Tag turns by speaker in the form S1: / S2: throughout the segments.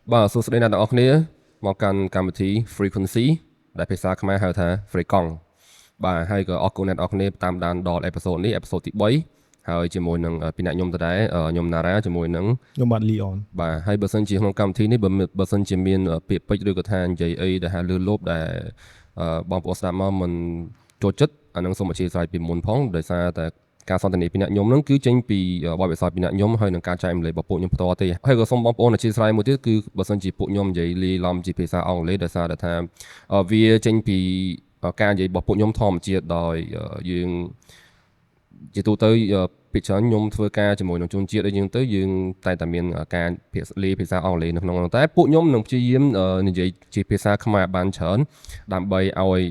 S1: បាទសួស្តីអ្នកទាំងអស់គ្នាមកកាន់កម្មវិធី Frequency ដែលភាសាខ្មែរហៅថា Frequency បាទហើយក៏អរគុណអ្នកទាំងអស់គ្នាតាមដានដល់អេពីសូតនេះអេពីសូតទី3ហើយជាមួយនឹងពីអ្នកខ្ញុំដដែលខ្ញុំ Nara ជាមួយនឹង
S2: ខ្ញុំបាទ Leon
S1: បាទហើយបើសិនជាក្នុងកម្មវិធីនេះបើសិនជាមានពាក្យពេចន៍ឬក៏ថានិយាយអីដែលហាក់លឺលោបដែលបងប្អូនស្ដាប់មកមិនចូលចិត្តអានឹងសូមអធិស្ឋានពីមុនផងដោយសារតែការសន្ទនាពីអ្នកខ្ញុំហ្នឹងគឺចេញពីបទពិសោធន៍ពីអ្នកខ្ញុំហើយនឹងការចែករំលែករបស់ពួកខ្ញុំផ្ទាល់ទេហើយក៏សូមបងប្អូនអធិស្ឋានមួយទៀតគឺបើសិនជាពួកខ្ញុំនិយាយលាយឡំជាភាសាអង់គ្លេសដោយសារតែថាវាចេញពីការនិយាយរបស់ពួកខ្ញុំធម្មជាតិដោយយើងជាទូទៅពីច្រើនខ្ញុំធ្វើការជាមួយនឹងជនជាតិអីចឹងទៅយើងតែតែមានការលាយភាសាអង់គ្លេសនៅក្នុងនោះតែពួកខ្ញុំនឹងព្យាយាមនិយាយជាភាសាខ្មែរបានច្រើនដើម្បីឲ្យ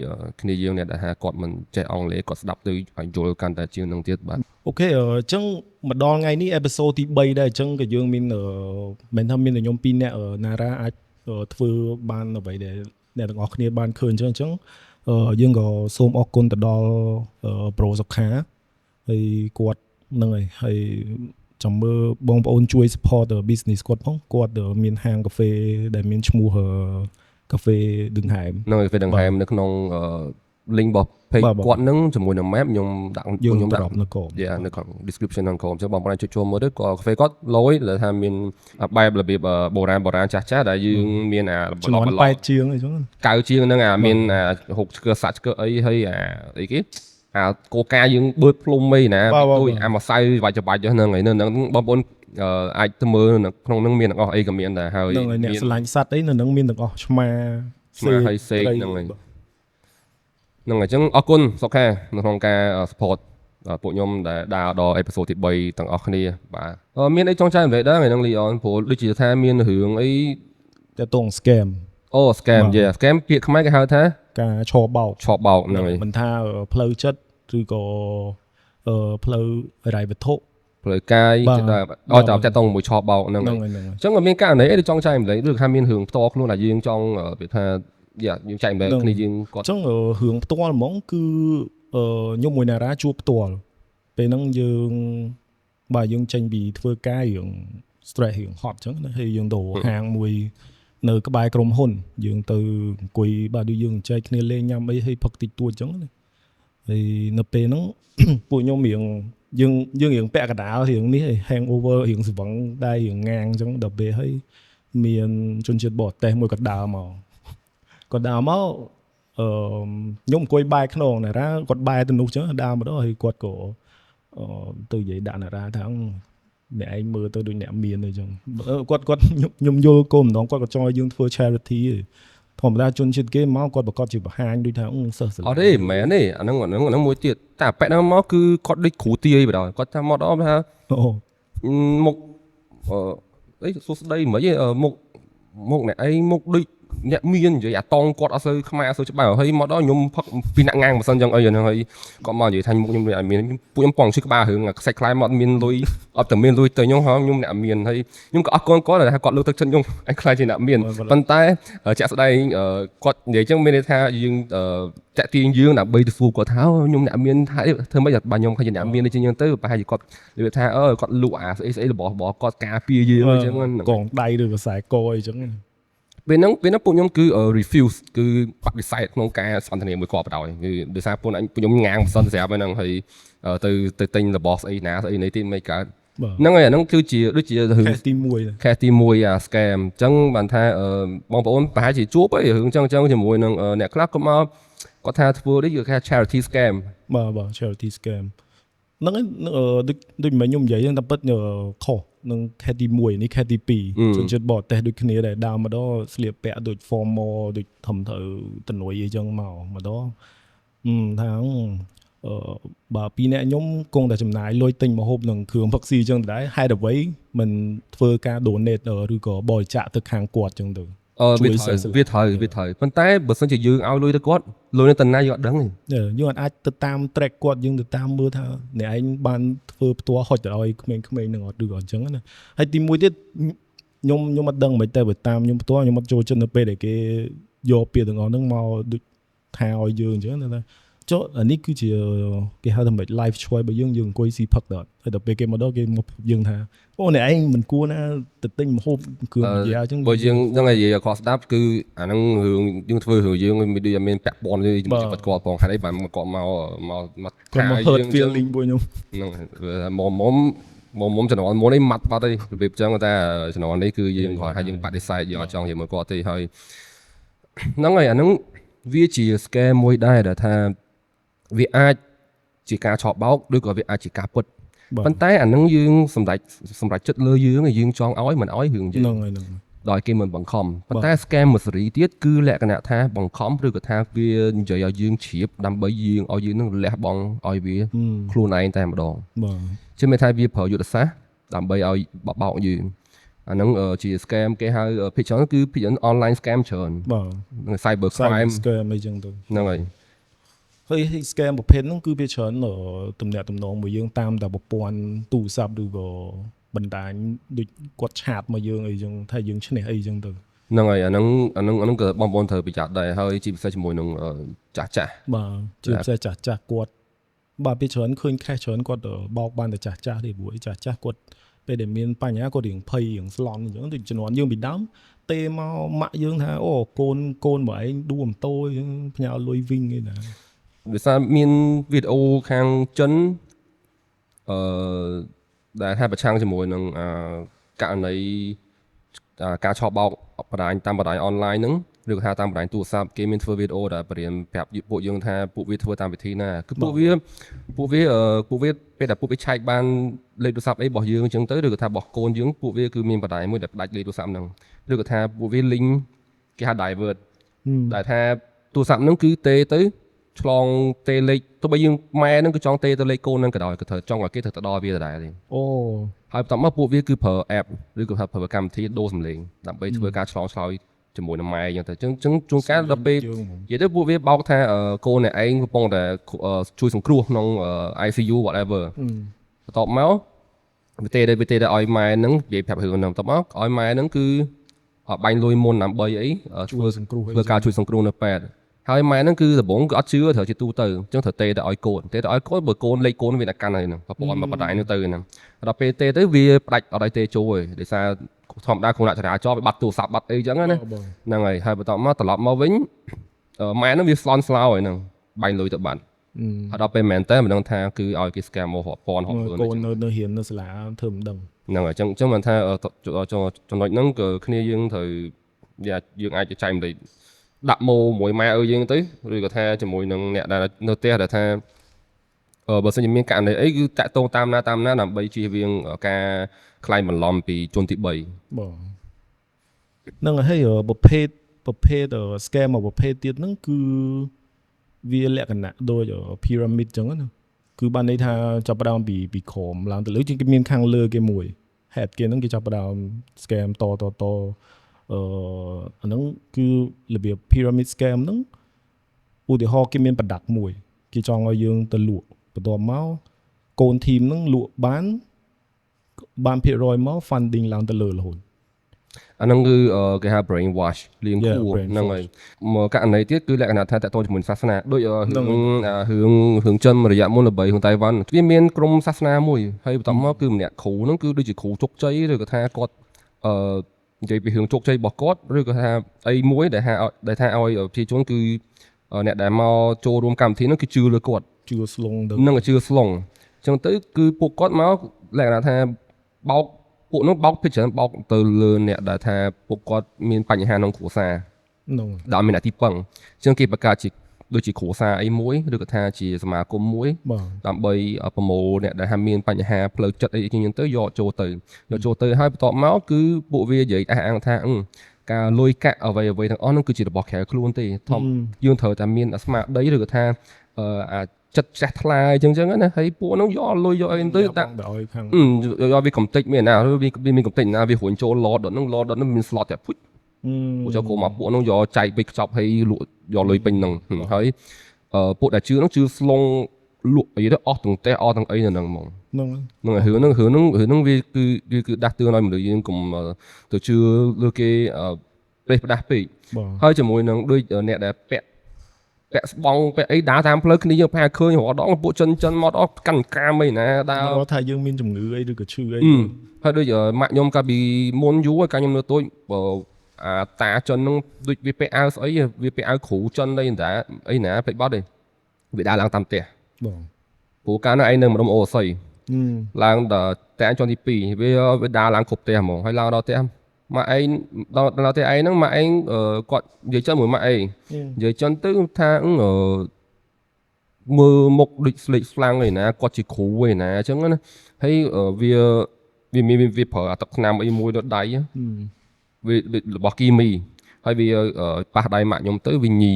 S1: គ្នាយើងអ្នកដែលគាត់មិនចេះអង់គ្លេសគាត់ស្ដាប់ទៅឲ្យយល់កាន់តែជាងនឹងទៀតបាទ
S2: អូខេអញ្ចឹងមកដល់ថ្ងៃនេះអេពីសូតទី3ដែរអញ្ចឹងក៏យើងមានមិនថាមានតែខ្ញុំ2នាក់ Nara អាចធ្វើបានអ្វីដែលអ្នកទាំងអស់គ្នាបានឃើញអញ្ចឹងយើងក៏សូមអរគុណទៅដល់ Pro Sokha ហើយគាត់ហ្នឹងហើយចាំមើលបងប្អូនជួយ support business គាត់ផងគាត់មានហាងកាហ្វេដែលមានឈ្មោះកាហ្វេដឹងហែម
S1: នៅកាហ្វេដឹងហែមនៅក្នុង link របស់ page គាត់នឹងជាមួយនឹង map ខ្ញុំដាក់
S2: ខ្ញុំដាក់នៅក្រោម
S1: នៅក្នុង description ក្នុងក្រោមចឹងបងប្អូនជួយចូលមើលទៅកាហ្វេគាត់លយដែលថាមានបែបរបៀបបុរាណចាស់ដែលយើងមានអា
S2: ចំនួន8ជាងអីចឹង
S1: កៅជាងហ្នឹងមានហុកឆ្កឹះសាច់ឆ្កឹះអីហើយអីគេកូកាយើងបឺតភ្លុំអីណាទួយម្សៅវាច់ហ្នឹងហើយហ្នឹងបងប្អូនអាចទៅមើលក្នុងហ្នឹងមានទាំងអស់អីក៏មានដែរហើយ
S2: អ្នកស្រឡាញ់សត្វអីនៅហ្នឹងមានទាំងអស់ឆ្មា
S1: ហើយសេកហ្នឹងហើយហ្នឹងហើយអញ្ចឹងអរគុណសុខខានៅក្នុងការ support ពួកខ្ញុំដែលដើរដល់អេពីសូតទី3ទាំងអស់គ្នាបាទមានអីចង់ចែករំលែកដែរថ្ងៃហ្នឹង Leon ព្រោះដូចជាថាមានរឿងអី
S2: តែតង scam
S1: scam scam ពាក្យខ្មែរគេហៅថា
S2: ការឆបោក
S1: ហ្នឹងហើយ
S2: មិនថាផ្លូវចិត្តឬក៏ផ្លូវរ៉ៃវត្ថុ
S1: ផ្លូវកាយតែតងមួយឆបោកហ្នឹងហើយអញ្ចឹងមានករណីអីចង់ចែករំលែកឬថាមានរឿងផ្ទាល់ខ្លួនដែលយើងចង់និយាយថាយើងចែករំលែកគ្នាយើង
S2: គាត់អញ្ចឹងរឿងផ្ទាល់ហ្មងគឺខ្ញុំមួយ Nara ជួបផ្ទាល់ពេលហ្នឹងយើងចេញពីធ្វើការរឿង stress រឿង hot អញ្ចឹងណាហើយយើងទៅហាងមួយនៅក្បែរក្រុមហ៊ុនយើងទៅអង្គុយដូចយើងចែកគ្នាលេងញ៉ាំអីហើយផឹកតិចតួចអញ្ចឹងណាហើយនៅពេលហ្នឹងពួកខ្ញុំរៀងយើងរៀងពាក់កណ្ដាលរឿងនេះហើយ hangover រៀងស្វឹងដែររៀងងាងអញ្ចឹងដល់ពេលហើយមានជនជាតិបរទេសមួយក៏ដើរមកខ្ញុំអង្គុយបែរខ្នង Nara គាត់បែរទៅនោះអញ្ចឹងដើរមកដល់ហើយគាត់ក៏ទៅនិយាយដាក់ Nara ថាអ្នកឯងមើលទៅដូចអ្នកមានអីចឹងគាត់ខ្ញុំយល់គោលម្ដងគាត់ក៏ចង់ឲ្យយើងធ្វើ charity ធម្មតាជនជាតិគេមកគាត់ប្រកាសជាបង្ហាញដូចថាសិស្ស
S1: អត់ទេមែនទេអាហ្នឹងមួយទៀតតែប៉ែហ្នឹងមកគឺគាត់ដូចគ្រូទាយបណ្ដោយគាត់ថាមកដល់ថាមុខអីសួស្ដីមិនហីមុខអ្នកឯងមុខដូចអ្នកមាននិយាយអាតងគាត់អត់សូវខ្មែរអត់សូវច្បាស់ហើយមកដល់ខ្ញុំផឹកពីអ្នកងាងមិនសិនចឹងអីហ្នឹងហើយគាត់មកនិយាយថាមុខខ្ញុំអត់មានពួកខ្ញុំប៉ងឈឺក្បាលរឿងខ្សាច់ខ្លែមកអត់មានលុយអត់តែមានលុយទៅខ្ញុំខ្ញុំអ្នកមានហើយខ្ញុំក៏អរគុណគាត់ថាគាត់លើកទឹកចិត្តខ្ញុំឲ្យខ្លាចជាអ្នកមានប៉ុន្តែជាក់ស្ដែងគាត់និយាយចឹងមានន័យថាយើងតាក់ទាញយើងដើម្បីទៅសួរគាត់ថាខ្ញុំអ្នកមានថាធ្វើម៉េចបើខ្ញុំឃើញអ្នកមានអីចឹងទៅប្រហែលជាគាត់និយាយថាគាត់លក់អាស្អីរបស់គាត់ការពារយើងអញ្ចឹង
S2: កងដៃឬខ្សែកអីចឹង
S1: ពេលហ្នឹងពួកខ្ញុំគឺ refuse គឺបដិសេធក្នុងការសន្ទនាមួយគាត់បដ ாய் គឺដោយសារពួកខ្ញុំងាងមិនសន្ទស្រាប់ហ្នឹងហើយទៅទិញរបស់ស្អីណាស្អីនេះទៀតមិនកើតហ្នឹងហើយអាហ្នឹងគឺជាដូចជារឿងខែទី1អា scam អញ្ចឹងបានថាបងប្អូនប្រហែលជាជួបអីរឿងអញ្ចឹងជាមួយនឹងអ្នកខ្លះគាត់មកគាត់ថាធ្វើនេះគឺ charity scam
S2: បាទ charity scam ហ្នឹងដូចមិនខ្ញុំនិយាយតែពិតខុសនឹងខេតទី1នេះខេតទី2ជនជាតិបរទេសដូចគ្នាដែរដើរមកដល់ស្លៀកពាក់ដូច formal ដូចធំត្រូវតនួយអីចឹងមកដល់ថាបើពីអ្នកខ្ញុំគង់តែចំណាយលុយទិញម្ហូបនឹងគ្រឿងផឹកស៊ីចឹងដែរហេតុអ្វីមិនធ្វើការ donate ឬក៏បរិច្ចាគទៅខាងគាត់ចឹងទៅ
S1: វាត្រូវប៉ុន្តែបើសិនជាយើងឲ្យលុយទៅគាត់លុយនៅតាណាយើងអត់ដឹងទេ
S2: យើងអាចទៅតាម track គាត់យើងទៅតាមមើលថាអ្នកឯងបានធ្វើផ្ទាល់ហុចទៅឲ្យក្មេងៗនឹងអត់ឬក៏អញ្ចឹងណាហើយទី1ទៀតខ្ញុំអត់ដឹងមិនទៅបើតាមខ្ញុំផ្ទាល់ខ្ញុំអត់ចូលចិត្តនៅពេលដែលគេយកពាក្យទាំងអស់ហ្នឹងមកដូចថាឲ្យយើងអញ្ចឹងណា ចុះអានេះគឺជាគេហៅថាមិន live choice របស់យើងអង្គុយស៊ីផឹកដល់ហើយដល់ពេលគេមកដល់គេមកយើងថាអូអ្នកឯងមិនគួរណាទៅទិញម្ហូបគ្រឿងនិយាយអញ្ចឹង
S1: បើយើងហ្នឹងហើយនិយាយខុសស្ដាប់គឺអាហ្នឹងរឿងយើងធ្វើរឿងយើងមានដូចមានពាក់ព័ន្ធជាមួយជីវិតគាត់ផងហើយបានគាត់មក
S2: គាត់មក hurt feeling ពួកខ្ញុំ
S1: ហ្នឹងមុំចំណងមុននេះម៉ាត់បាត់ទេរបៀបចឹងតែចំណងនេះគឺយើងគាត់ថាយើងបដិសេធយើងអត់ចង់និយាយមួយគាត់ទេហើយហ្នឹងហើយអាហ្នឹងវាជា scam មួយដែរដែលថាវាអាចជាការឆោបបោកឬក៏វាអាចជាការពិតប៉ុន្តែអាហ្នឹងយើងសម្រេចចិត្តលើយើងចង់ឲ្យមិនឲ្យរឿងយើង
S2: ហ្នឹងហើយហ្នឹង
S1: ដោយគេមិនបង្ខំប៉ុន្តែ scam មួយសេរីទៀតគឺលក្ខណៈថាបង្ខំឬក៏ថាវានិយាយឲ្យយើងជ្រាបដើម្បីយើងឲ្យយើងនឹងលះបង់ឲ្យវាខ្លួនឯងតែម្ដង
S2: បាទ
S1: ជឿមិនថាវាប្រើយុទ្ធសាស្ត្រដើម្បីឲ្យបោកយើងអាហ្នឹងជា scam គេហៅភាគច្រើនគឺភាគច្រើន online scam ច្រើន
S2: បាទ
S1: cyber crime
S2: scam អីចឹងទៅ
S1: ហ្នឹងហើយ
S2: ហើយ scam ប្រភេទហ្នឹងគឺវាច្រើនទំនាក់ទំនងមួយយើងតាមតែប្រព័ន្ធទូរស័ព្ទឬក៏បណ្ដាញដូចគាត់ឆាតមកយើងអីចឹងថាយើងឈ្នះអីចឹងទៅ
S1: ហ្នឹងហើយអាហ្នឹងក៏បងប្អូនត្រូវប្រយ័ត្នដែរហើយជាពិសេសជាមួយនឹងចាស់
S2: បាទជាពិសេសចាស់គាត់បាទពេលច្រើនឃើញ case ច្រើនគាត់បោកបានតែចាស់ទេព្រោះចាស់គាត់ពេលដែលមានបញ្ហាគាត់រៀងភ័យរៀងស្លន់អញ្ចឹងដូចជំនាន់យើងពីដើមទេមកម៉ាក់យើងថាអូកូនមកឯងដួលម៉ូតូអញ្ចឹងផ្ញើលុយវិញឯណា
S1: ដោយសារមានវីដេអូខាងចិនដែលថាប្រឆាំងជាមួយនឹងករណីការឆោបបោកបណ្ដាញតាមបណ្ដាញអនឡាញហ្នឹងឬក៏ថាតាមបណ្ដាញទូរស័ព្ទគេមានធ្វើវីដេអូដែលប្រាប់ពួកយើងថាពួកវាធ្វើតាមវិធីណាគឺពួកវាពេលដែលពួកវាឆែកបានលេខទូរស័ព្ទអីរបស់យើងអញ្ចឹងទៅឬក៏ថារបស់កូនយើងពួកវាគឺមានបណ្ដាញមួយដែលផ្ដាច់លេខទូរស័ព្ទហ្នឹងឬក៏ថាពួកវា link គេហៅ divert ដែលថាទូរស័ព្ទហ្នឹងគឺទេទៅឆ្លងទេលេខទោះបីយើងម៉ែហ្នឹងគឺចង់ទេទៅលេខកូនហ្នឹងក៏ដោយក៏ត្រូវចង់ឲ្យគេទៅដល់វាដដែលទេ
S2: អូ
S1: ហើយបន្ទាប់មកពួកវាគឺប្រើ app ឬក៏ថាប្រើកម្មវិធីដូរសំឡេងដើម្បីធ្វើការឆ្លងឆ្លើយជាមួយនឹងម៉ែអញ្ចឹងទៅអញ្ចឹងជួនកាលដល់ពេលនិយាយទៅពួកវាបោកថាកូនអ្នកឯងកំពុងតែជួយសង្គ្រោះក្នុង ICU whatever បន្ទាប់មកវាទេឲ្យម៉ែហ្នឹងនិយាយប្រាប់រឿងហ្នឹងបន្ទាប់មកឲ្យម៉ែហ្នឹងគឺបាញ់លុយមុនដើម្បីអីធ្វើការជួយសង្គ្រោះនៅពេទ្យហើយម៉ែហ្នឹងគឺដំបូងគឺអត់ជឿត្រូវជាទូទៅអញ្ចឹងត្រូវទេទៅឲ្យកូនបើកូនលេខកូនវាដាក់កាន់ហើយហ្នឹងប្រព័ន្ធមកបដៃហ្នឹងទៅហ្នឹងដល់ពេលទេទៅវាផ្ដាច់អត់ឲ្យទេចូលទេដោយសារធម្មតាក្នុងចរាចរណ៍វាបាត់ទូរស័ព្ទបាត់អីអញ្ចឹងណាហ្នឹងហើយបន្ទាប់មកត្រឡប់មកវិញម៉ែហ្នឹងវាស្លន់ស្លោហើយហ្នឹងបាញ់លុយទៅបាត់ហើយដល់ពេលមែនតើមិនដឹងថាគឺឲ្យគេ scam មករាប់ពាន់រាប់
S2: កូ
S1: លាន
S2: ននៅរៀននៅសាលាធ្វើមិនដឹង
S1: ហ្នឹងហើយអញ្ចឹងមិនថាចំណុចហ្នឹងក៏គ្នាយើងត្រូវយើងអាចចែកម្លេចដាក់ម៉ូមួយម៉ែឲ្យយើងទៅឬក៏ថាជាមួយនឹងអ្នកដែលនៅផ្ទះដែលថាបើសិនជាមានករណីអីគឺតាក់ទងតាមណាដើម្បីជៀសវាងការខ្លែងបន្លំពីជនទី3
S2: បាទហ្នឹងហើយប្រភេទ scam មួយប្រភេទទៀតហ្នឹងគឺវាលក្ខណៈដូច pyramid ចឹងណាគឺបានន័យថាចាប់ផ្ដើមពីក្រោមឡើងទៅលើជាងគេមានខាងលើគេមួយ head គេហ្នឹងគេចាប់ផ្ដើម scam តអាហ្នឹងគឺរបៀប pyramid scam ហ្នឹងឧទាហរណ៍គេមាន product មួយគេចង់ឲ្យយើងទៅលក់បន្ទាប់មកកូន team ហ្នឹងលក់បានភាគរយមក funding ឡើងទៅលើរហូត
S1: អាហ្នឹងគឺគេហៅ brain wash លៀងគួរហ្នឹងហើយមកករណីទៀតគឺលក្ខណៈថាតទៅជាមួយសាសនាដូចរឿងចិនរយៈមុនល្បីក្នុងតៃវ៉ាន់វាមានក្រុមសាសនាមួយហើយបន្ទាប់មកគឺម្នាក់គ្រូហ្នឹងគឺដូចជាគ្រូជោគជ័យឬក៏ថាគាត់និយាយពីរឿងជោគជ័យរបស់គាត់ឬក៏ថាអីមួយដែលថាឲ្យប្រជាជនគឺអ្នកដែលមកចូលរួមកម្មវិធីហ្នឹងគឺជឿលើគាត់
S2: ជឿស្លងទៅ
S1: នឹងជឿស្លងអញ្ចឹងទៅគឺពួកគាត់មកលក្ខណៈថាបោកពួកនោះបោកពីច្រើនបោកទៅលើអ្នកដែលថាពួកគាត់មានបញ្ហាក្នុងគ្រួសារ
S2: ហ្នឹង
S1: ដែលមានអតិពឹងអញ្ចឹងគេបង្កើតជាដូចជាគ្រួសារអីមួយឬក៏ថាជាសមាគមមួយដើម្បីប្រមូលអ្នកដែលមានបញ្ហាផ្លូវចិត្តអីចឹងទៅយកចូលទៅហើយបន្ទាប់មកគឺពួកវានិយាយអះអាងថាការលុយកាក់អ្វីទាំងអស់ហ្នឹងគឺជារបស់ក្រៅខ្លួនទេធំយើងត្រូវតែមានស្មារតីឬក៏ថាចិត្តចាស់ថ្លាអញ្ចឹងណាហើយពួកហ្នឹងយកលុយយកអីទៅដាក់យកវាកំតិចមានណាវាមានកំតិចណាវារួញចូលឡតហ្នឹងមាន slot តែពុជពួកចូលមកពួកហ្នឹងយកចែកបីខ្ចប់ហើយលក់យកលុយពេញហ្នឹងហើយពួកដែលជឿហ្នឹងជឿស្លងលក់អីទៅអស់ទាំងផ្ទះអស់ទាំងអីនៅហ្នឹងហ្មងហ្នឹងហើយរឿងហ្នឹងវាគឺដាស់តឿនឲ្យមនុស្សយើងកុំទៅជឿលើគេផ្លេសផ្ដាស់ពេកហើយជាមួយនឹងដូចអ្នកដែលពាក់ ពាក់ស្បង់ពាក់អីដើរតាមផ្លូវគ្នាយើងប្រហែលឃើញរាល់ដងពួកចិនមកដល់កាន់កាមអីណាដើរ
S2: គាត់ថាយើងមានជំងឺអីឬក៏ឈឺអី
S1: ហើយដូចម៉ាក់ខ្ញុំកាលពីមុនយូរហើយកាលខ្ញុំនៅតូចអាតាចិនហ្នឹងដូចវាពាក់អាវស្អីវាពាក់អាវគ្រូចិនអីតាអីណាពេកបាត់ទេវាដើរឡើងតាមផ្ទះ
S2: បង
S1: ព្រោះកាលនោះឯងនៅម្ដុំអូស័យឡើងដល់តែជាន់ទី2វាដើរឡើងគ្រប់ផ្ទះហ្មងហើយឡើងដល់ផ្ទះម៉ាក់ឯងដល់ផ្ទះឯងហ្នឹងម៉ាក់ឯងគាត់និយាយចិនមួយម៉ាក់ឯងនិយាយចិនទៅថាមើលមុខដូចស្លេកស្លាំងឯណាគាត់ជាគ្រូឯណាអញ្ចឹងណាហើយវាប្រើអាទឹកថ្នាំអីមួយដល់ដៃវារបស់គីមីហើយវាប៉ះដៃម៉ាក់ខ្ញុំទៅវាញី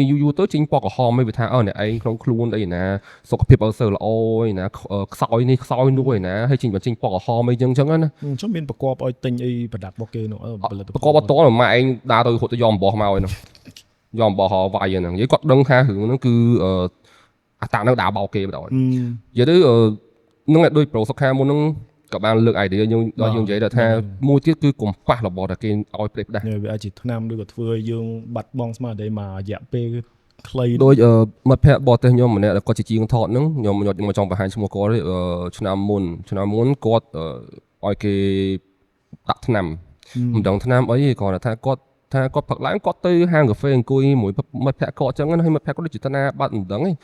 S1: យូរទៅចេញពណ៌ក្រហមឯងវាថាអ្នកឯងក្នុងខ្លួនអីណាសុខភាពអត់សូវល្អឯណាខ្សោយនេះខ្សោយនោះឯណាហើយចេញពណ៌ក្រហមអីចឹងណា
S2: អញ្ចឹងមានប្រកបឲ្យទិញអីប្រដាប់របស់គេនោះ
S1: ប្រកបអត់តម៉ាក់ឯងដើរទៅរត់ទៅយកអំបោះមកឯនោះយកអំបោះវាយហ្នឹងនិយាយគាត់ដឹងថារឿងហ្នឹងគឺអាតាំងហ្នឹងដើរបោកគេបណ្ដោយនិយាយទៅនឹងឲ្យដូចប្រូសុខាមុនហ្នឹងក៏បានលើក idea យើងដល់យើងនិយាយថាមួយទៀតគឺកុំប៉ះរបស់តែគេឲ្យព្រេះផ្ដាស់
S2: វាអាចជាថ្នាំឬក៏ធ្វើឲ្យយើងបាត់បង់ស្មារតីមករយៈពេលខ្លី
S1: ដូចមិត្តភ័ក្តិបរទេសខ្ញុំម្នាក់ដែលគាត់ជាជាងថតហ្នឹងខ្ញុំមកចង់បង្ហាញឈ្មោះគាត់ឆ្នាំមុនគាត់ឲ្យគេដាក់ថ្នាំមិនដឹងថ្នាំអីគាត់ថាគាត់ផឹកឡើងគាត់ទៅហាងកាហ្វេអង្គុយមួយមិត្តភ័ក្តិគាត់អញ្ចឹងហើយមិត្តភ័ក្តិគាត់ដូចជាតាណាបាត់មិនដឹងឯង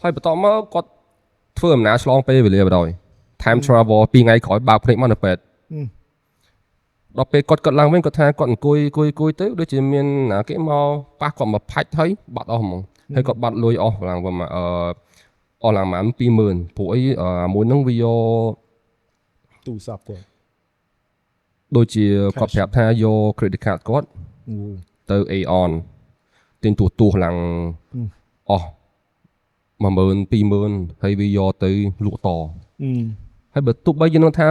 S1: ហើយបន្តមកគាត់ធ្វើដំណើរឆ្លងពេលវេលាបណ្ដោយ time travel 2ថ្ងៃក្រោយបើកភ្នែកមកនៅពេទ្យដល់ពេលគាត់ឡើងវិញគាត់ថាគាត់អង្គុយទៅដូចជាមានគេមកប៉ះគាត់មកផាច់ហើយបាត់អស់ហ្មងហើយគាត់បាត់លុយអស់ឡើងប្រហែលអស់ឡើងប្រហែល 20000 ព្រោះអីមួយហ្នឹងវាយក
S2: ទូរស័ព្ទគាត់
S1: ដូចជាគាត់ប្រាប់ថាយក credit card គាត់ទៅ Aeon ទិញទូឡើងអស់ 10000 20000 ហើយវាយកទៅលក់តហើយបើទោះបីយើងនឹងថា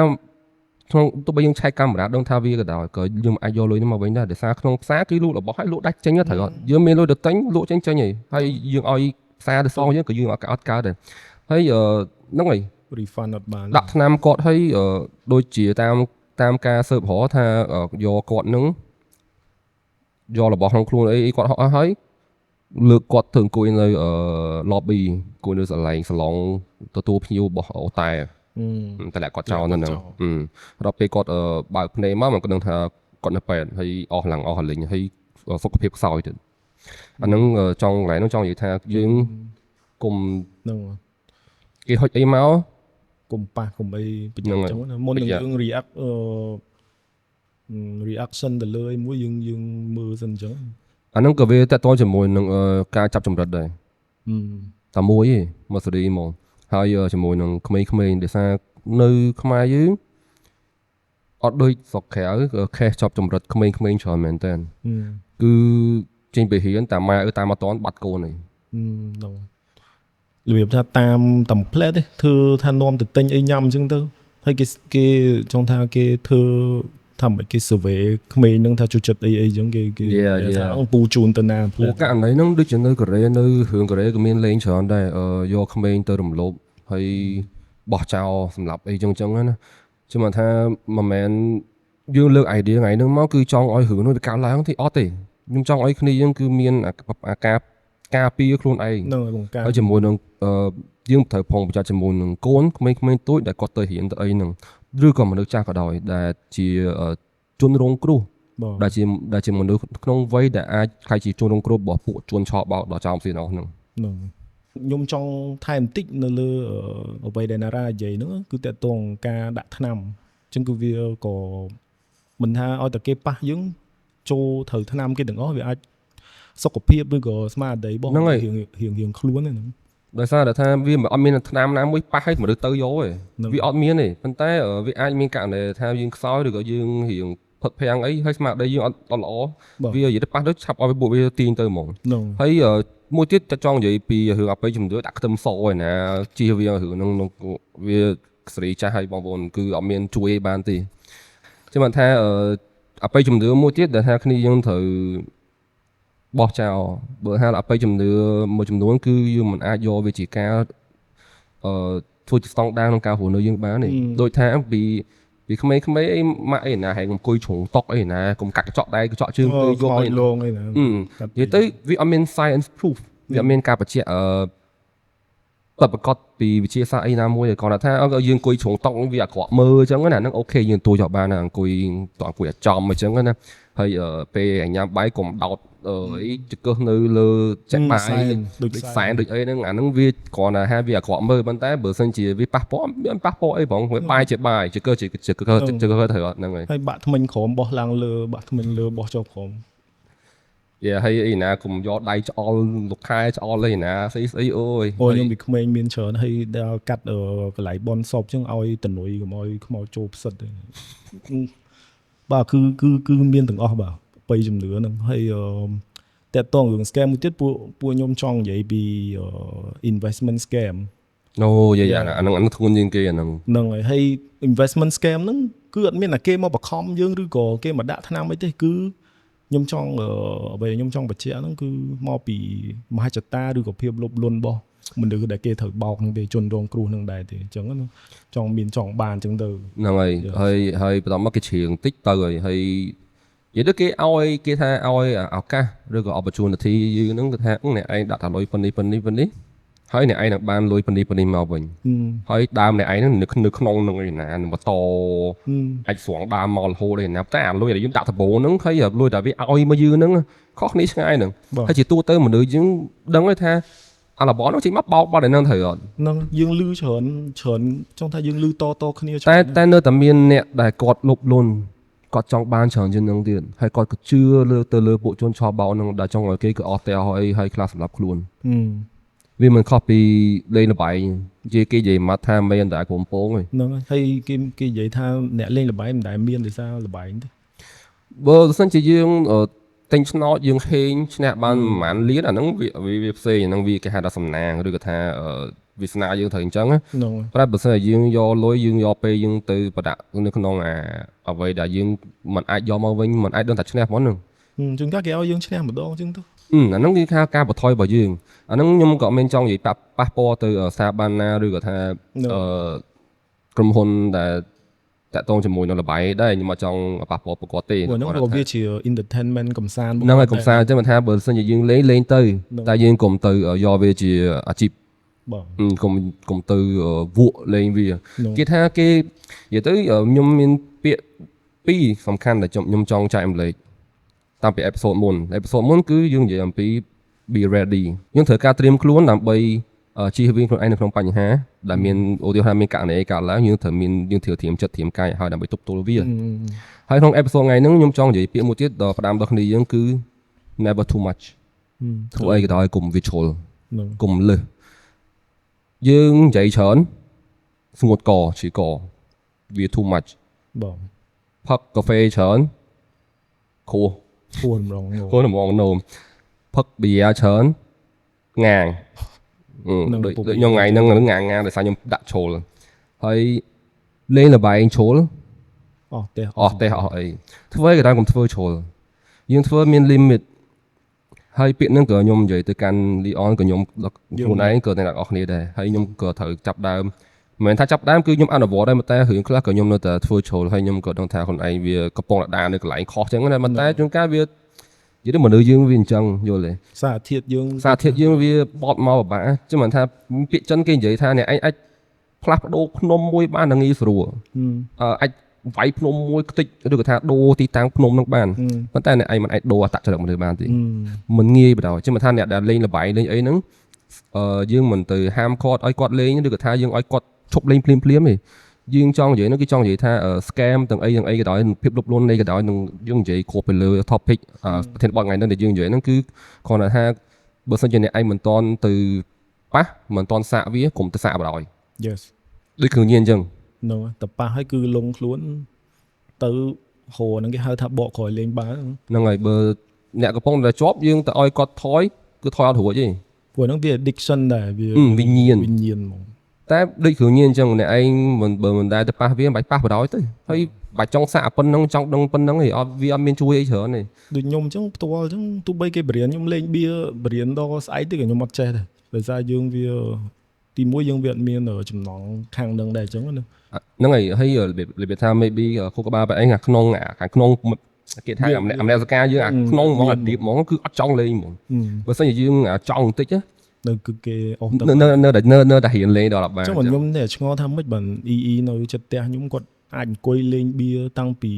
S1: ក្នុងទោះបីយើងឆែកកាមេរ៉ាដឹងថាវាក៏ដោយក៏យើងអាចយកលុយនេះមកវិញដែរដោយសារក្នុងផ្សារគឺលក់របស់ហើយលក់ដាច់ចេញទៅត្រូវអត់យើងមានលុយទៅទិញលក់ចេញហីហើយយើងឲ្យផ្សារទៅសងយើងក៏យើងអត់កើតដែរហើយហ្នឹងហើយ
S2: refund អត់បាន
S1: ដាក់ថ្នាំគាត់ហើយដូចជាតាមការស៊ើបរកថាយកគាត់នឹងយករបស់ក្នុងខ្លួនអីគាត់ហក់ហើយលើកគាត់ទៅអង្គុយនៅlobby អង្គុយនៅសាឡុងទទួលភ្ញៀវរបស់អូតែតែគាត់ចោលនៅហ្នឹងដល់ពេលគាត់បើកភ្នែកមកមិនដឹងថាគាត់នៅពេទ្យហើយអស់ឡើងអស់លិញហើយសុខភាពខ្សោយទៅអាហ្នឹងចង់កន្លែងហ្នឹងចង់និយាយថាយើងគុំ
S2: ហ្នឹង
S1: គេហុចអីមក
S2: គុំប៉ះគុំអីបញ្ចឹងណាមុននឹងយើង reaction ទៅលើអីមួយយើងមើលសិនអញ្ចឹង
S1: អាហ្នឹងក៏វាតតជាមួយនឹងការចាប់ចម្រិតដែរតែមួយឯងមកសេរីហ្មងហើយជាមួយនឹងក្មេងៗដែលសារនៅខ្មែរយើងអត់ដូចស្រុកក្រៅខេសចាប់ចម្រិតក្មេងៗច្រើនមែនតើគឺចេញពីរៀនតែម៉ែតាមអត់តាន់បាត់កូនឯង
S2: ហ្នឹងរបៀបថាតាម template ទេធ្វើថានាំទៅទិញអីញ៉ាំអញ្ចឹងទៅហើយគេចង់ថាគេធ្វើថាមិនគេ survey ក្មេងហ្នឹងថាចូលចិត្តអីអញ្ចឹងគេថាអង្គពូជូនទៅណា
S1: ព្រោះករណីហ្នឹងដូចជានៅកូរ៉េនៅរឿងកូរ៉េក៏មានលេងច្រើនដែរយកក្មេងទៅរំលោភហើយបោះចោលសម្រាប់អីចឹងណាជឿមកថាមិនមែនយើងលើក idea ថ្ងៃហ្នឹងមកគឺចង់ឲ្យរឿងនោះវាកើតឡើងទេអត់ទេខ្ញុំចង់ឲ្យគ្នាយើងគឺមានអាការពារខ្លួនឯង
S2: ហ្នឹងហើយបង្កើត
S1: ហើយជាមួយនឹងយើងត្រូវប្រុងប្រយ័ត្នជាមួយនឹងកូនក្មេងៗទូចដែលគាត់ទៅរៀនទៅអីហ្នឹងឬក៏មនុស្សចាស់ក៏ដោយដែលជាជនរងគ្រោះដែលជាមនុស្សក្នុងវ័យដែលអាចខ្លាចជាជនរងគ្រោះរបស់ពួកជនឆបោកដល់ចោលផ្សេងហ្នឹង
S2: ខ្ញុំចង់ថែមបន្តិចនៅលើអ្វីដែលណារ៉ានិយាយហ្នឹងគឺតើតងការដាក់ថ្នាំអញ្ចឹងគឺវាក៏មិនថាឲ្យតែគេប៉ះយើងចូលត្រូវថ្នាំគេទាំងអស់វាអាចសុខភាពឬក៏ស្មារតីរបស់រៀងខ្លួនហ្នឹង
S1: ដោយសារតែថាវាមិនអត់មានថ្នាំណាមួយប៉ះឲ្យមនុស្សទៅយកទេវាអត់មានទេប៉ុន្តែវាអាចមានករណីថាយើងខ្សោយឬក៏យើងរៀងផឹកភាំងអីហើយស្មារតីយើងអត់ល្អវានិយាយទៅប៉ះទៅឆាប់ឲ្យពួកវាទាញទៅហ្មងហើយមួយទៀតចង់និយាយពីរឿងអបិយជំនឿដាក់ខ្ទឹមសឯណាជៀសវារឿងហ្នឹងវាស្រីចាស់ហើយបងប្អូនគឺអត់មានជួយឲ្យបានទេចាំថាអបិយជំនឿមួយទៀតដែលថាគ្នាយើងត្រូវបោះចោលបើហាលអបិយជំនឿមួយចំនួនគឺយើងមិនអាចយកវាជាការធ្វើជាស្តង់ដារក្នុងការរស់នៅយើងបានទេដូចថាពី ពីក្មេងៗអីម៉ាក់អីណាហែងអង្គុយជ្រុងតុកអីណាកុំកាត់កញ្ចក់ដៃកញ្ចក់ជើងទៅយកអី
S2: លងអីណា
S1: និយាយទៅវាអត់មាន science proof វាអត់មានការបញ្ជាក់បបកតពីវិទ្យាសាស្ត្រអីណាមួយគាត់ថាយើងអង្គុយជ្រុងតុកវាអាក្រក់មើលអញ្ចឹងណាហ្នឹងអូខេយើងទួយកបានណាអង្គុយឲ្យចំអញ្ចឹងណាហើយពេលញ៉ាំបាយកុំដោតអីចង្កឹះនៅលើចាក់បាយដូចសែនដូចអីហ្នឹងអាហ្នឹងវាគ្រាន់តែថាវាអាក្រក់មើលប៉ុន្តែបើសិនជាវាប៉ះពាល់មានប៉ះពាល់អីបងវាបាយជាបាយចង្កឹះត្រូវហ្នឹងហើយ
S2: ហើយបាក់ថ្មិញក្រោមបោះឡើងលើបាក់ថ្មិញលើបោះចុះក្រោម
S1: ហើយអីណាកុំយកដៃច្អល់លោកខែច្អល់អីណាស្អីអូយ
S2: ខ្ញុំពីក្មេងមានច្រើនហើយដល់កាត់កន្លែងបនសពអញ្ចឹងឲ្យតនុយកុំឲ្យខ្មោចចូលផ្សិតទេបាទគឺមានទាំងអស់បាទបីជំនឿហ្នឹងហើយតើតងរឿង scam មួយទៀតពួកខ្ញុំចង់និយាយពី investment scam
S1: អូយាយអាហ្នឹងធ្ងន់ជាងគេអាហ្នឹង
S2: ហ្នឹងហើយ investment scam ហ្នឹងគឺអត់មានតែគេមកបង្ខំយើងឬក៏គេមកដាក់ថ្នាំអីទេគឺខ្ញុំចង់អ្វីខ្ញុំចង់បញ្ជាក់ហ្នឹងគឺមកពីមហិច្ឆតាឬក៏ភាពលោភលន់របស់មនុស្សដែលគេត្រូវបោកហ្នឹងទេជនរងគ្រោះហ្នឹងដែរទេអញ្ចឹងចង់បានអញ្ចឹងទៅ
S1: ហ្នឹងហើយបន្តមកគេជ្រៀងតិចទៅហើយនិយាយទៅគេឲ្យគេថាឲ្យឱកាសឬក៏ opportunity យើងហ្នឹងគេថាអ្នកឯងដាក់តែលុយប៉ុណ្នេះហើយអ្នកឯងនឹងបានលុយប៉ុណ្នេះមកវិញហើយដើមអ្នកឯងហ្នឹងនៅក្នុងនឹងឯណាបន្តអាចស្រង់ដើមមករហូតឯណាតែអាលុយដែលយើងដាក់ដបូងហ្នឹងហើយលុយដែលវាឲ្យមកយើងហ្នឹងខុសគ្នាឆ្ងាយហ្នឹងហើយជាទូទៅមនុស្សយើងដឹងហើយថាអាឡបនហ្នឹងចេញមកបោកបាត់ឯហ្នឹងត្រូវអត់
S2: ហ្នឹងយើងលឺច្រើនចង់ថាយើងលឺតគ្នាច្រើន
S1: តែនៅតែមានអ្នកដែលគាត់លុបលន់គាត់ចង់បានច្រើនជាងហ្នឹងទៀតហើយគាត់ក៏ជឿលើពួកជនឆោបោកហ្នឹងដែលចង់ឲ្យគេក៏អស់ផ្ទះហើយខ្លះសម្រាប់ខ្លួនវាមិនខុសពីលេងល្បែងគេនិយាយមកថាមិនតែក្រុមពងទេ
S2: ហ្នឹងហើយគេនិយាយថាអ្នកលេងល្បែងមិនដែលមានដោយសារល្បែងទេ
S1: បើសិនជាយើងទិញឆ្នោតយើងហេងឈ្នះបានប្រហែលលានអាហ្នឹងវាផ្សេងអាហ្នឹងវាគេហៅថាសំណាងឬក៏ថាវាសនាយើងត្រូវអញ្ចឹងតែបើសិនជាយើងយកលុយយើងយកពេលយើងទៅប្រដាក់នៅក្នុងអ្វីដែលយើងមិនអាចយកមកវិញមិនអាចដឹងថាឈ្នះប៉ុណ្ណឹង
S2: ជួនកាលគេឲ្យយើងឈ្នះម្ដងអញ្ចឹងទៅ
S1: អាហ្នឹងគឺការបថយរបស់យើងអាហ្នឹងខ្ញុំក៏មិនចង់និយាយប៉ះពាល់ទៅស្ថាប័នណាឬក៏ថាក្រុមហ៊ុនដែលតាក់ទងជាមួយនៅលបាយដែរខ្ញុំអត់ចង់ប៉ះពាល់ប្រកបទេ
S2: ហ្នឹងក៏វាជា entertainment កំសាន្ត
S1: ហ្នឹងហើយកំសាន្តអញ្ចឹងមិនថាបើសិនជាយើងលេងទៅតែយើងកុំទៅយកវាជាអាជីព
S2: បាទ
S1: កុំទៅវក់លេងវាគេថាគេនិយាយទៅខ្ញុំមានពាក្យពីរសំខាន់ដែលខ្ញុំចង់ចែករំលែកតាមពីអេពីសូតមុនគឺយើងនិយាយអំពី be ready យើងត្រូវការត្រៀមខ្លួនដើម្បីជៀសវាងខ្លួនឯងនៅក្នុងបញ្ហាដែលមានឧទាហរណ៍មានករណីកើតឡើងយើងត្រូវត្រៀមចិត្តត្រៀមកាយឲ្យដើម្បីទប់ទល់វាហើយក្នុងអេពីសូតថ្ងៃហ្នឹងខ្ញុំចង់និយាយពាក្យមួយទៀតដល់ផ្ដាំដល់គ្នាយើងគឺ never too much ធ្វើអីក៏ដោយកុំវាជ្រុលកុំលឹះយើងនិយាយច្រើនស្ងួតកឈឺកវា too much
S2: បង
S1: ផឹកកាហ្វេច្រើនខួរ
S2: ហួនម្ដង
S1: នោមផឹកប៊ីយ៉ាច្រើនងាងដូចខ្ញុំថ្ងៃហ្នឹងងាងដោយសារខ្ញុំដាក់ជ្រុលហើយលេងលបែងជ្រុលអស់ទេអស់អីធ្វើក៏ដោយកុំធ្វើជ្រុលយើងធ្វើមាន limit ហើយពាក្យហ្នឹងក៏ខ្ញុំនិយាយទៅកាន់ Leon ក៏ខ្ញុំខ្លួនឯងក៏តែអ្នកនរគ្នាដែរហើយខ្ញុំក៏ត្រូវចាប់ដើមមិនមែនថាចាប់ដើមគឺខ្ញុំអនុវត្តដែរតែរឿងខ្លះក៏ខ្ញុំនៅតែធ្វើជ្រុលហើយខ្ញុំក៏ដឹងថាខ្លួនឯងវាកំពុងតែដើរនៅកន្លែងខុសចឹងណាតែជួនកាលវានិយាយទៅមនុស្សយើងវាអញ្ចឹងយល់ទេសារធាតុយើងវាបត់មកពិបាកchứមិនថាពាក្យចិនគេនិយាយថាអ្នកឯងអាចផ្លាស់ប្ដូរភ្នំមួយបាននឹងងាយស្រួលអាចវាយភ្នំមួយខ្ទេចឬក៏ថាដូរទីតាំងភ្នំនឹងបានប៉ុន្តែអ្នកឯងមិនអាចដូរអត្តចរិតមនុស្សបានទេមិនងាយបដ chứមិនថាអ្នកដែលលេងលបាយលេងអីហ្នឹងយើងមិនទៅហាមគាត់ឲ្យគាត់លេងឬក៏ថាយើងឲ្យគាត់ឈប់លេងភ្លាមទេយើងចង់និយាយហ្នឹងគឺចង់និយាយថា scam ទាំងអីក៏ដោយភាពលុបលន់នៃក៏ដោយនឹងយើងនិយាយគ្រប់ទៅលើ topic ប្រធានបទថ្ងៃហ្នឹងដែលយើងនិយាយហ្នឹងគឺគ្រាន់តែថាបើសិនជាអ្នកឯងមិនតន់ទៅប៉ះមិនតន់សាកវាកុំទៅសាកបដ
S2: yes
S1: ដូចគ្រឿងញៀនអញ្ចឹង
S2: ហ្នឹងតែប៉ះហើយគឺលងខ្លួនទៅរហូហ្នឹងគេហៅថាបកក្រោយលេងបាន
S1: ហ្នឹងហើយបើអ្នកកំពុងតែជាប់យើងទៅឲ្យគាត់ថយគឺថយអត់រួចទេ
S2: ព្រោះហ្នឹងវា addiction ដែរវា
S1: វិញ្ញាណ
S2: ហ្មង
S1: តែដូចគ្រឿងញៀនអញ្ចឹងអ្នកឯងបើមិនដែលទៅប៉ះវាមិនបាច់ប៉ះបដ ទៅហើយបាច់ចង់សាកប៉ុណ្ណឹងចង់ដឹងប៉ុណ្ណឹងឯងវាអត់មានជួយអីច្រើនទេ
S2: ដូចខ្ញុំអញ្ចឹងផ្ទាល់អញ្ចឹងទោះបីគេបរៀនខ្ញុំលេងបៀបរៀនដល់ស្អែកទៅក៏ខ្ញុំអត់ចេះដែរដោយសារយើងវា ទីមួយយើងវាអត់មានចំណងខាងនឹងដែរអញ្ចឹងណា
S1: ហ្នឹងហើយហើយរបៀបថា maybe ខួរក្បាលបែបអីខាងក្នុងគេថាអាម្នាក់សកាយើងអាក្នុងហ្មងអាឌីបហ្មងគឺអត់ចង់លេងហ្មងបើសិនជាយើងចង់បន្តិច
S2: នៅគឺគេអស់ទៅ
S1: នៅតែរៀនលេងដល់បាន
S2: ចុះខ្ញុំតែឆ្ងល់ថាម៉េចបើ EE នៅចិត្តផ្ទះខ្ញុំគាត់អាចអង្គុយលេងបៀតាំងពី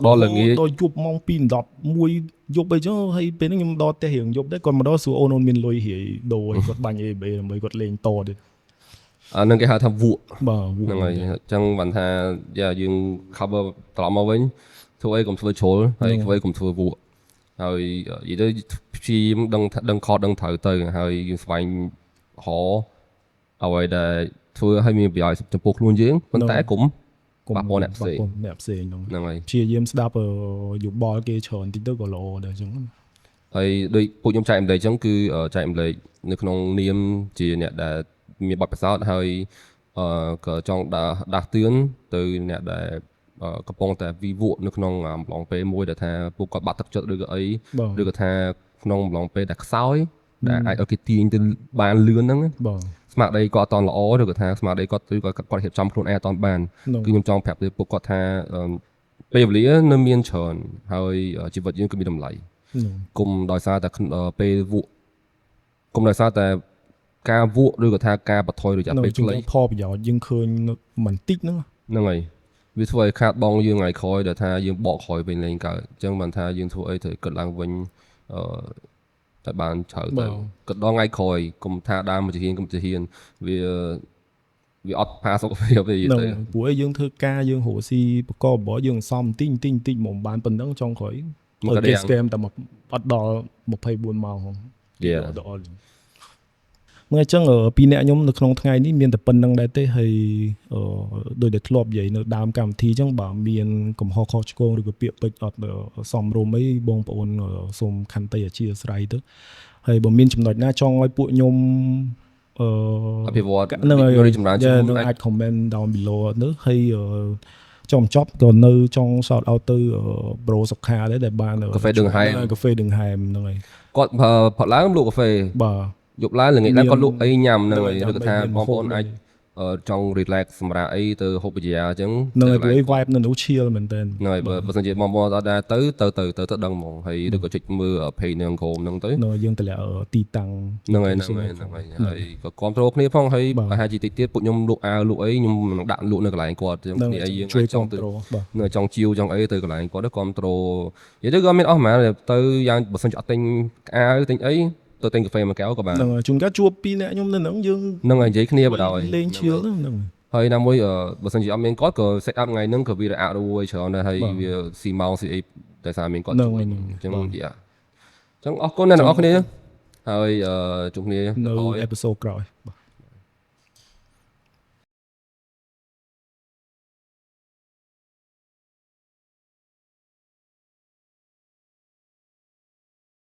S1: ដល់ល្ងាច
S2: ដល់យប់ម៉ោង 2:11 យប់អីចឹងហើយពេលហ្នឹងខ្ញុំដល់ផ្ទះរៀងយប់ដែរគាត់មកដល់សួរអូនមានលុយរាយដូរឲ្យគាត់បាញ់ AB ដើម្បីគាត់លេងតទៀត
S1: អានឹងគេហៅថាវក់
S2: បាទ
S1: ហ្នឹងហើយអញ្ចឹងបានថាយើង cover ត្រឡប់មកវិញធ្វើអីកុំធ្វើជ្រុលហើយកុំធ្វើវក់ហើយនិយាយទៅព្យាយាមដឹងខុសដឹងត្រូវទៅហើយយើងស្វែងរកអ្វីដែលធ្វើឲ្យមានប្រយោជន៍ចំពោះខ្លួនយើងប៉ុន្តែកុំប៉ះពាល់អ្នកផ្សេងហ្នឹងហើយ
S2: ព្យាយាមស្ដាប់យោបល់គេច្រើនតិចទៅក៏ល្អដែរអញ្ចឹង
S1: ហើយដូចពួកខ្ញុំចែកម្លែកអញ្ចឹងគឺចែកម្លែកនៅក្នុងនាមជាអ្នកដែលមានបទពិសោធន៍ហើយក៏ចង់ដាស់តឿនទៅអ្នកដែលកំពុងតែវិវក់នៅក្នុងអំឡុងពេលមួយដែលថាពួកគាត់បាក់ទឹកចិត្តឬក៏អីឬក៏ថាក្នុងអំឡុងពេលដែលខ្សោយដែលអាចឲ្យគេទាញទៅបានលឿនហ្នឹង
S2: បាទ
S1: ស្មារតីគាត់អត់តន់ល្អឬក៏ថាស្មារតីគាត់ឬក៏គាត់រៀបចំខ្លួនឯងអត់តន់បានគឺខ្ញុំចង់ប្រាប់ទៅពួកគាត់ថាពេលវេលានៅមានច្រើនហើយជីវិតយើងគឺមានតម្លៃគុំដោយសារតែពេលវក់គុំដោយសារតែការវក់ឬក៏ថាការបថុយរយៈពេលខ្លី
S2: ផលប្រយោជន៍យើងឃើញមិនតិចហ្នឹង
S1: ហ្នឹងហើយវាធ្វើឲ្យខាតបងយើងថ្ងៃក្រោយដែលថាយើងបកក្រោយវិញលេងកើតអញ្ចឹងបានថាយើងធ្វើអីត្រូវគិតឡើងវិញតែបានច្រើនទៅគិតដល់ថ្ងៃក្រោយគុំថាដើមមកជាហ៊ានកុំជាហ៊ានវាអត់ផាសុខភាពទេយីទៅ
S2: ព្រោះយើងធ្វើការយើងរស់ស៊ីបកបរបស់យើងសំតិចមកបានប៉ុណ្ណឹងចុងក្រោយគេ scam តែអត់ដល់24ម៉ោងហ្នឹង ដល់មើលអញ្ចឹងពីអ្នកខ្ញុំនៅក្នុងថ្ងៃនេះមានតែប៉ុណ្្នឹងដែរទេហើយដោយតែធ្លាប់និយាយនៅដើមកម្មវិធីអញ្ចឹងបើមានកំហុសខុសឆ្គងឬក៏ពាក្យពេចន៍អត់សមរម្យអីបងប្អូនសូមខន្តីអធិស្ឋានទៅហើយបើមានចំណុចណាចង់ឲ្យពួកខ្ញុំ
S1: អភិវឌ្ឍ
S2: នឹង
S1: ចម្រើនជំនួស
S2: អាច comment down below ទៅហើយចង់ចប់ក៏នៅចង់ shout out ទៅ bro សុខាដែរដែលបាន
S1: កាហ្វេដឹងហែម
S2: កាហ្វេដឹងហែមហ្នឹងហើយ
S1: គាត់ផឹកឡើងលក់កាហ្វេ
S2: បាទ
S1: យប់ឡើងល្ងាចឡើងគាត់លក់អីញ៉ាំហ្នឹងហើយឬក៏ថាបងប្អូនអាចចង់ relax សម្រាប់អីទៅហូបប៊ីយ៉ាអញ្ចឹង
S2: ហ្នឹងហើយព្រោះ vibe នៅនោះ chill មែនតើ
S1: ហ្នឹងហើយបើសិនជាបងប្អូនអត់ដែរទៅដឹងហ្មងហើយឬក៏ចុចមើល page នៅក្រុមហ្នឹងទៅ
S2: យើងតម្លាក់ទីតាំង
S1: ហ្នឹងហើយហើយក៏គ្រប់គ្រងគ្នាផងហើយប្រហែលជាតិចទៀតពួកខ្ញុំលក់អាវលក់អីខ្ញុំនឹងដាក់លក់នៅកន្លែងគាត់អញ្ចឹងគ្នាអីយើងអាចចង់ទៅនៅចង់ជាវចង់អីទៅកន្លែងគាត់ទៅគ្រប់គ្រងនិយាយទៅក៏មានអស់ហ្មងទៅយ៉ាងបើសិនជាអត់ទិញអាវទិញអីទៅទិញកាហ្វេមួយកែវក៏បាន
S2: ហ្នឹងជួនកាលជួបពីរអ្នកខ្ញុំនៅហ្នឹងយើង
S1: ហ្នឹងហើយនិយាយគ្នាបណ្ដោយ
S2: លេង chill ហ្នឹង
S1: ហើយណាមួយបើសិនជាអត់មានគាត់ក៏ set up ថ្ងៃហ្នឹងក៏វាអាចរួយច្រើនដែរហើយវាស៊ីម៉ោងស៊ីអីតែសារមានគាត់ជួយអញ្ចឹងយ៉ាអញ្ចឹងអរគុណអ្នកទាំងអស់គ្នាហើយជួបគ្នា
S2: នៅ episode ក្រោយ